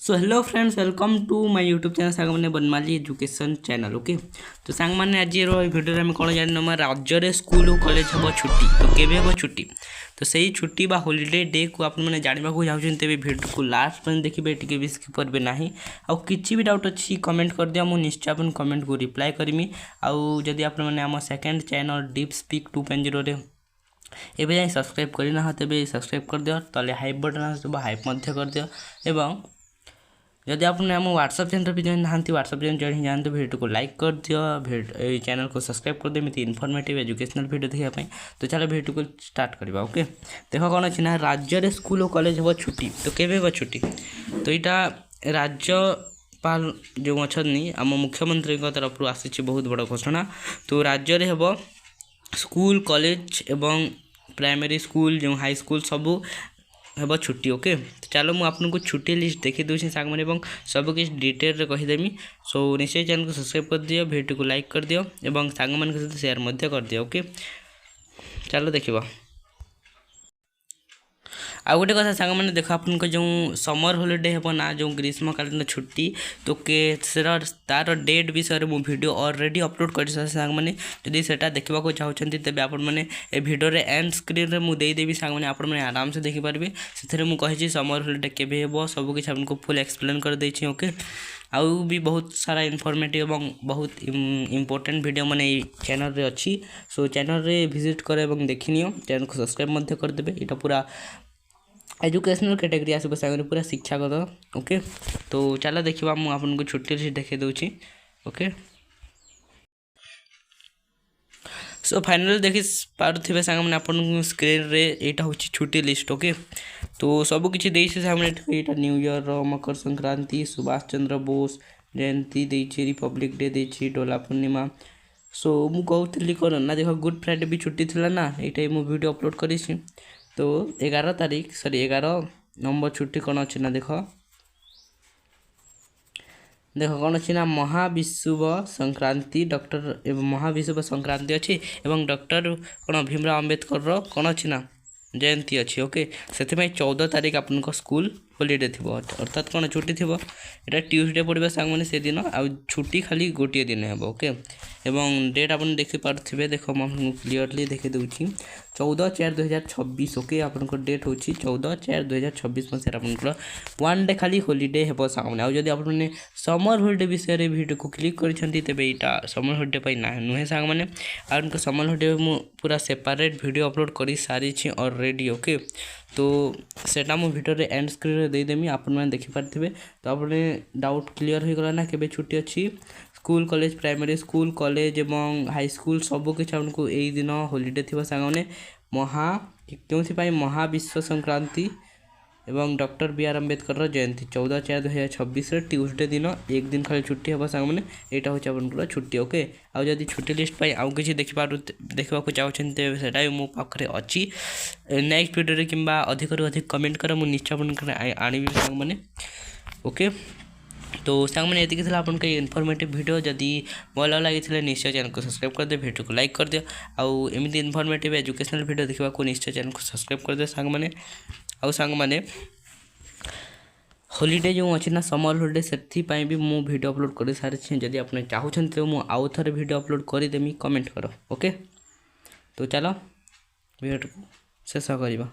So hello friends, welcome to my YouTube channel song मैंने Banmali education channel. Okay, तो सांग मैंने आज भिडियो में कौन जान राज्य में स्कूल और कॉलेज हम छुट्टी तो केवे हम छुट्टी तो सही छुट्टी बा हॉलीडे डे को आप जानवा चाहते तेज भिडियो को लास्ट पर देखिए टी भी स्किप करेंगे ना। आउ कि भी डाउट अच्छी कमेंट कर दिया, मुझे निश्चय अपन कमेंट को रिप्लाई करमी। आदि आप सेकेंड चैनल डीप स्पीक 2.0 एवं जाए सब्सक्राइब करना तेज सब्सक्राइब कर दियो, तले हाइप बटन आसो हाइप कर दियो। एवं जदि आप व्हाट्सअप चैनल भी जॉइन ना व्हाट्सअप चैनल जॉइन जाते वीडियो को लाइक कर दियो, चैनल को सब्सक्राइब कर दियो इनफॉर्मेटिव एजुकेशनल वीडियो देखापी। तो चलो वीडियो को स्टार्ट करवा। ओके, देख कौन अच्छी ना राज्य में स्कूल और कॉलेज हम छुट्टी तो केवे हम छुट्टी तो यहाँ राज्यपाल जो अच्छा आम मुख्यमंत्री तरफ आसी बहुत बड़ घोषणा। तो राज्य में हम स्कूल कॉलेज एवं प्राइमरी स्कूल जो हाई स्कूल सबू हम छुट्टी। ओके, चलो मुझे आपको छुट्टी लिस्ट देखी दूसरी सांग मैंने सब किसी डिटेल रे कहीदेमी। सो निश्चय चैनल को सब्सक्राइब कर दियो, वीडियो को लाइक कर दियो एवं सांग मान सहित शेयर कर दियो। ओके, चलो देखा। आ गोटे कथा सांग मैंने देख आप जो समर हॉलीडे हे ना जो ग्रीष्मकालीन छुट्टी तो तार डेट विषय में मुझे वीडियो ऑलरेडी अपलोड कर सांग मैंने जदि से देखा चाहते तेज आपण मैंने भिडियो एंड स्क्रीन में मुझे देदेवी सांग मैंने आपण मैंने आराम से देखिपारे से मुझे समर हॉलीडे केवे हे सबकि आपको फुल एक्सप्लेन कर देछि। ओके, आउ भी बहुत सारा इनफॉर्मेटिव और बहुत इम्पोर्टेंट वीडियो मैंने चैनल रे अच्छी। सो चैनल रे विजिट कर देखी नियो, चैनल को सब्सक्राइब करदे। यहाँ पूरा एजुकेशनल कैटेगरी आसो सांगे पूरा शिक्षागत। ओके, तो चलो देखा मुझे छुट्टी लिस्ट देखे दूसरी। ओके, सो फाइनल देखी पारे सांग मैंने आपन स्क्रीन रे यहाँ हूँ छुट्टी लिस्ट। ओके, तो सबकि यहाँ न्यू ईयर मकर संक्रांति सुभाष चंद्र बोस जयंती देछि, रिपब्लिक डे देछि, डोला पूर्णिमा। सो मु कहूली कौन ना देख गुड फ्राइडे भी छुट्टी थी ना, ये मुझे वीडियो अपलोड करी। तो 11 तारीख 11 नंबर छुट्टी कौन अच्छी ना देख कौन अच्छी ना महाविश्व संक्रांति डॉक्टर एवं महाविश्व संक्रांति अच्छी एवं डॉक्टर कौन भीमराव अंबेडकर कौन अच्छी ना जयंती अच्छी। ओके, से 14 तारीख आप स्कूल हॉलीडे थी अर्थात कौन छुट्टी थी यहाँ ट्यूसडे पड़ा सांग मैंने से दिन आ छुट्टी खाली गोटे दिन हे। ओके, एवं डेट आप देखिपे देख मुझे क्लीयरली देखी दूसरी 14/4/2026। ओके, आपको डेट हूँ 14/4/2026 मसीह आप वन डे खाली हॉलीडे हे सांग मैंने। आदि आपने समर हॉलीडे विषय में वीडियो को क्लिक करते तेज यहाँ समर हॉलीडे ना नुहे सांग मैंने आपको समर हॉलीडे में पूरा सेपरेट वीडियो अपलोड कर सारी ऑलरेडी। ओके, तो सेटा मु वीडियो रे एंड स्क्रीन रे देदेमी आपण मैंने देखिपारे। तो आपने डाउट क्लीयर हो गला ना केबे छुट्टी अच्छी school college primary school college एवं हाई स्कूल सबकि आपको यही दिन हॉलीडे थी सांग मैंने क्यों महाविश्व संक्रांति एवं डॉक्टर बी.आर. अम्बेडकर जयंती 14/4/2026 ट्यूसडे दिन एक दिन खाली छुट्टी हे सांग मैंने यहाँ हूँ आपन छुट्टी। ओके, आदि छुट्टी लिस्ट पर आउ कि देखा चाहते से मो पाखे अच्छी नेक्स्ट वीडियो कि अधिक कमेंट कर मुझे निश्चय अपन आनी सांग मैंने। ओके, तो सांग मैंने ये था आपन इनफॉर्मेटिव वीडियो जदि भल लगी निश्चय चैनल को सब्सक्राइब कर दियो, वीडियो को लाइक कर दियो। आउ एमती इनफॉर्मेटिव एजुकेशनल वीडियो देखा निश्चय चैनल को सब्सक्राइब कर दियो सांग मैंने। आउ सांग मैंने हॉलीडे जो अच्छी ना समर हॉलीडे से भी मु वीडियो अपलोड कर सारी जदि आप चाहते तो मुझे आउ थे वीडियो अपलोड करदेमी, कमेंट कर। ओके, तो चलो वीडियो को शेष करवा।